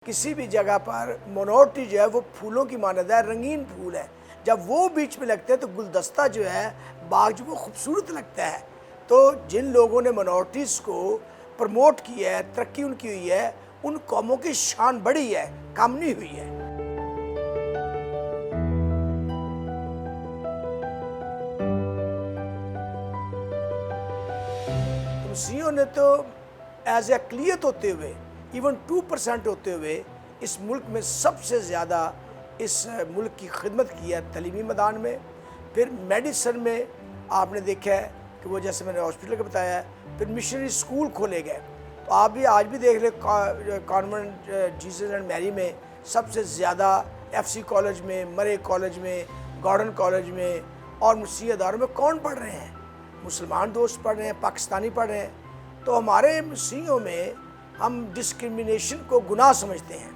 किसी भी जगह पर मोनोटी जो है वो फूलों की मानद है, रंगीन फूल है। जब वो बीच में लगते हैं तो गुलदस्ता जो है बाग जो वो खूबसूरत लगता है। तो जिन लोगों ने मिनॉरिटीज़ को प्रमोट किया है, तरक्की उनकी हुई है, उन कौमों की शान बढ़ी है, कम नहीं हुई है। तो मसीहियों ने तो एज अक़लियत होते हुए इवन 2% होते हुए इस मुल्क में सबसे ज़्यादा इस मुल्क की खिदमत की है तलीमी मैदान में। फिर मेडिसन में आपने देखा है कि वो जैसे मैंने हॉस्पिटल का बताया है, फिर मिशनरी स्कूल खोले गए। तो आप भी आज भी देख ले कॉन्वेंट जीसस एंड मैरी में सबसे ज़्यादा FC कॉलेज में, मरे कॉलेज में, गॉर्डन कॉलेज में और मसीही अदारों में कौन पढ़ रहे हैं? मुसलमान दोस्त पढ़ रहे हैं, पाकिस्तानी पढ़ रहे हैं। तो हमारे मसीहियों में हम डिस्क्रिमिनेशन को गुनाह समझते हैं,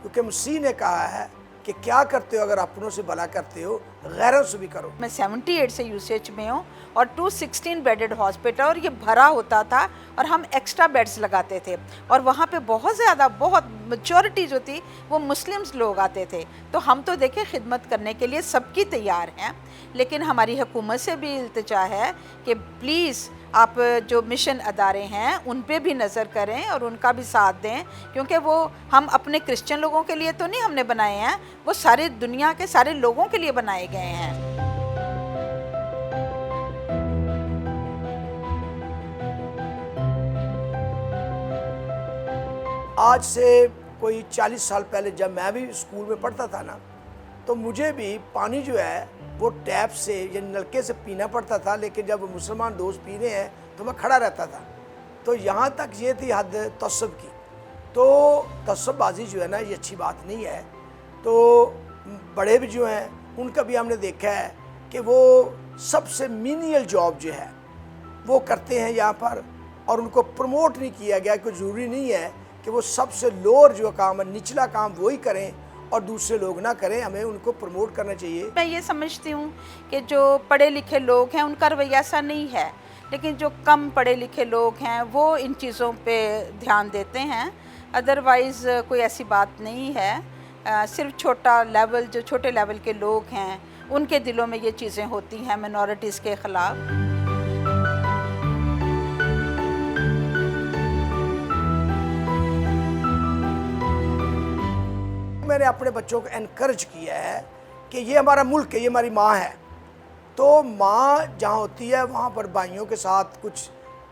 क्योंकि मसीह ने कहा है कि क्या करते हो अगर अपनों से भला करते हो गैरों से भी करो। मैं 78 से यूसेज में हूँ और 216 बेडेड हॉस्पिटल और ये भरा होता था और हम एक्स्ट्रा बेड्स लगाते थे और वहाँ पे बहुत मेजॉरिटी जो थी वो मुस्लिम्स लोग आते थे। तो हम तो देखें खिदमत करने के लिए सबकी तैयार हैं, लेकिन हमारी हुकूमत से भी इल्तिजा है कि प्लीज़ आप जो मिशन अदारे हैं उन पे भी नज़र करें और उनका भी साथ दें, क्योंकि वो हम अपने क्रिश्चियन लोगों के लिए तो नहीं हमने बनाए हैं, वो सारी दुनिया के सारे लोगों के लिए बनाए गए हैं। आज से कोई 40 साल पहले जब मैं भी स्कूल में पढ़ता था ना, तो मुझे भी पानी जो है वो टैप से या नलके से पीना पड़ता था, लेकिन जब मुसलमान दोस्त पी रहे हैं तो मैं खड़ा रहता था। तो यहाँ तक ये थी हद तसब की। तो तसबबाजी जो है ना ये अच्छी बात नहीं है। तो बड़े भी जो हैं उनका भी हमने देखा है कि वो सबसे मीनियल जॉब जो है वो करते हैं यहाँ पर, और उनको प्रमोट नहीं किया गया। कोई ज़रूरी नहीं है कि वो सबसे लोअर जो काम है, निचला काम वही करें और दूसरे लोग ना करें, हमें उनको प्रमोट करना चाहिए। मैं ये समझती हूँ कि जो पढ़े लिखे लोग हैं उनका रवैया ऐसा नहीं है, लेकिन जो कम पढ़े लिखे लोग हैं वो इन चीज़ों पे ध्यान देते हैं। अदरवाइज़ कोई ऐसी बात नहीं है। सिर्फ जो छोटे लेवल के लोग हैं उनके दिलों में ये चीज़ें होती हैं मिनॉरिटीज़ के ख़िलाफ़। मैंने अपने बच्चों को एनकरेज किया है कि ये हमारा मुल्क है, ये हमारी माँ है। तो माँ जहाँ होती है वहाँ पर भाइयों के साथ कुछ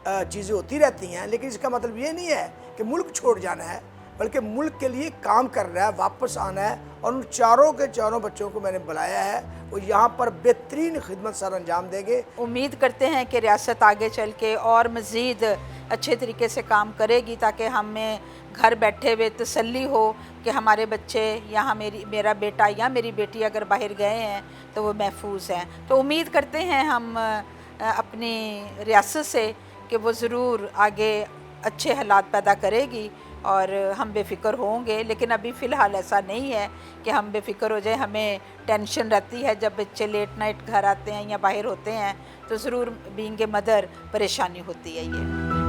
चीज़ें होती रहती हैं, लेकिन इसका मतलब ये नहीं है कि मुल्क छोड़ जाना है, बल्कि मुल्क के लिए काम करना है, वापस आना है। और उन चारों के चारों बच्चों को मैंने बुलाया है, वो यहाँ पर बेहतरीन खिदमत सर अंजाम देंगे। उम्मीद करते हैं कि रियासत आगे चल के और मज़ीद अच्छे तरीके से काम करेगी, ताकि हमें घर बैठे हुए तसल्ली हो कि हमारे बच्चे यहाँ मेरा बेटा या मेरी बेटी अगर बाहर गए हैं तो वो महफूज हैं। तो उम्मीद करते हैं हम अपनी रियासत से कि वो ज़रूर आगे अच्छे हालात पैदा करेगी और हम बेफ़िक्र होंगे। लेकिन अभी फ़िलहाल ऐसा नहीं है कि हम बेफ़िक्र हो जाए। हमें टेंशन रहती है जब बच्चे लेट नाइट घर आते हैं या बाहर होते हैं, तो ज़रूर बीइंग ए मदर परेशानी होती है ये।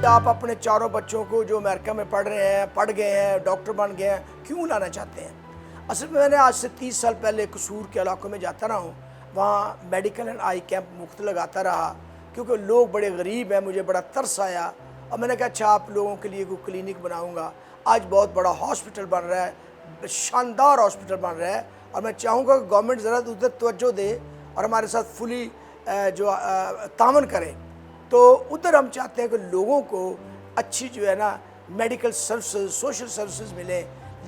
आप अपने चारों बच्चों को जो अमेरिका में पढ़ रहे हैं, पढ़ गए हैं, डॉक्टर बन गए हैं, क्यों लाना चाहते हैं? असल में मैंने आज से 30 साल पहले कसूर के इलाकों में जाता रहा हूँ, वहाँ मेडिकल एंड आई कैंप मुफ्त लगाता रहा, क्योंकि लोग बड़े गरीब हैं। मुझे बड़ा तरस आया और मैंने कहा अच्छा आप लोगों के लिए कोई क्लिनिक बनाऊँगा। आज बहुत बड़ा हॉस्पिटल बन रहा है, शानदार हॉस्पिटल बन रहा है, और मैं चाहूँगा कि गवर्नमेंट ज़रा उधर तवज्जो दे और हमारे साथ फुली जो तावन करे। तो उधर हम चाहते हैं कि लोगों को अच्छी जो है ना मेडिकल सर्विसेज, सोशल सर्विसेज मिले,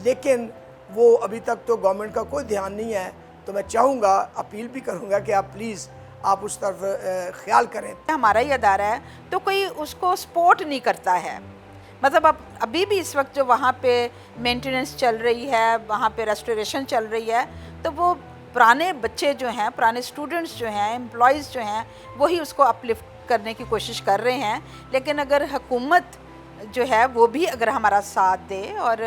लेकिन वो अभी तक तो गवर्नमेंट का कोई ध्यान नहीं है। तो मैं चाहूँगा, अपील भी करूँगा कि आप प्लीज़ आप उस तरफ ख्याल करें। हमारा ही अदारा है तो कोई उसको सपोर्ट नहीं करता है। मतलब अब अभी भी इस वक्त जो वहाँ पे मेंटेनेंस चल रही है, वहाँ पे रेस्टोरेशन चल रही है, तो वो पुराने बच्चे जो हैं, पुराने स्टूडेंट्स जो हैं, एम्प्लॉयज़ जो हैं, वही उसको अपलिफ्ट करने की कोशिश कर रहे हैं। लेकिन अगर हुकूमत जो है वो भी अगर हमारा साथ दे और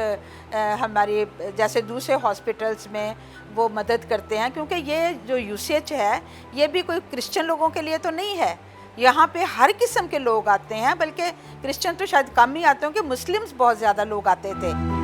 हमारी जैसे दूसरे हॉस्पिटल्स में वो मदद करते हैं, क्योंकि ये जो यूसीएच है ये भी कोई क्रिश्चियन लोगों के लिए तो नहीं है, यहाँ पे हर किस्म के लोग आते हैं, बल्कि क्रिश्चियन तो शायद कम ही आते होंगे, मुस्लिम्स बहुत ज़्यादा लोग आते थे।